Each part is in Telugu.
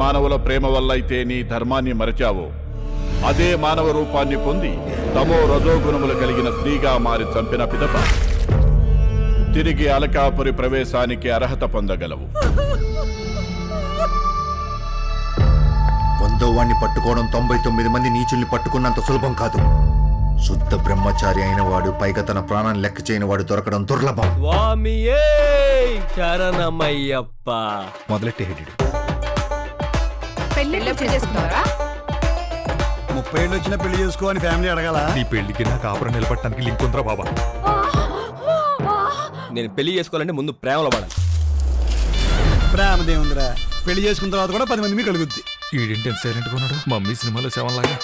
మానవుల ప్రేమ వల్లైతే నీ ధర్మాన్ని మరచావో అదే మానవ రూపాన్ని పొంది తమో రజోగుణములు కలిగిన స్త్రీగా మారి చంపిన పిదప తిరిగి అలకాపురి ప్రవేశానికి అర్హత పొందగలవు. 100వ వాణ్ణి పట్టుకోవడం 99 మంది నీచుల్ని పట్టుకున్నంత సులభం కాదు. శుద్ధ బ్రహ్మచారి అయిన వాడు, పైగా తన ప్రాణాన్ని లెక్క చేయని వాడు దొరకడం దుర్లభం. స్వామియే శరణమయ్యప్ప. మొదలెట్టే హెడ్డు. పెళ్లి చేసుకున్నారా? 30 ఏళ్ళు వచ్చినా పెళ్లి చేసుకో అని ఫ్యామిలీ అడగాల. నీ పెళ్లికి నా కాపురం నిలబట్టడానికి లింక్ ఉందిరా బాబా. నేను పెళ్లి చేసుకోవాలంటే ముందు ప్రేమలో పడాలి. ప్రేమదేముందిరా, పెళ్లి చేసుకున్న తర్వాత కూడా 10 మంది మీకు కలుగుద్ది. ఈడింటి సైలెంట్ గా ఉన్నాడు. మమ్మీ సినిమాలో శవంలాగా.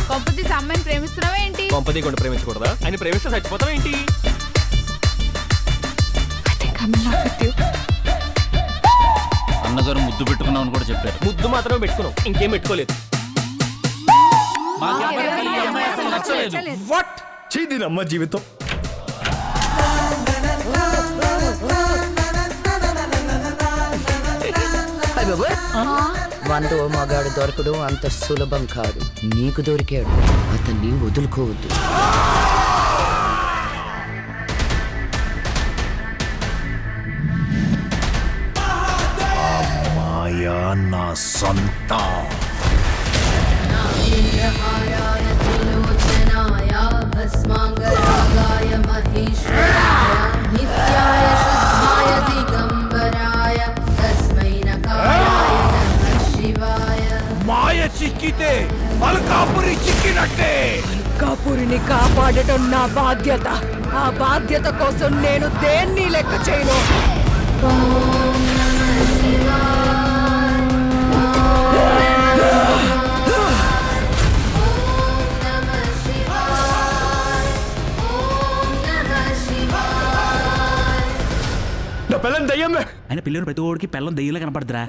కొంపతీసి అమ్మాయిని ప్రేమిస్తున్నావా ఏంటి? కొంపతి కొండ ప్రేమించకూడదా? ఆయన ప్రేమిస్తే చచ్చిపోతావా ఏంటి? అన్నగారు ముద్దు పెట్టుకున్నామని కూడా చెప్పారు. ముద్దు మాత్రమే పెట్టుకున్నాం, ఇంకేం పెట్టుకోలేదు. వాట్ చీదినమ్మ జీవితం. వందో మగాడు దొరకడం అంత సులభం కాదు. నీకు దొరికాడు, అతన్ని వదులుకోవద్దు. మాయా నా సొంతం. మాయ చిక్కితే అల్కాపురి చిక్కినట్టే. అల్కాపురిని కాపాడటం నా బాధ్యత. ఆ బాధ్యత కోసం నేను దేన్ని లెక్క చేయను. నా పిల్లని దయ్యమే. ఆయన పిల్లలు ప్రతి ఓడికి పిల్లం దెయ్యంలా కనపడదురా.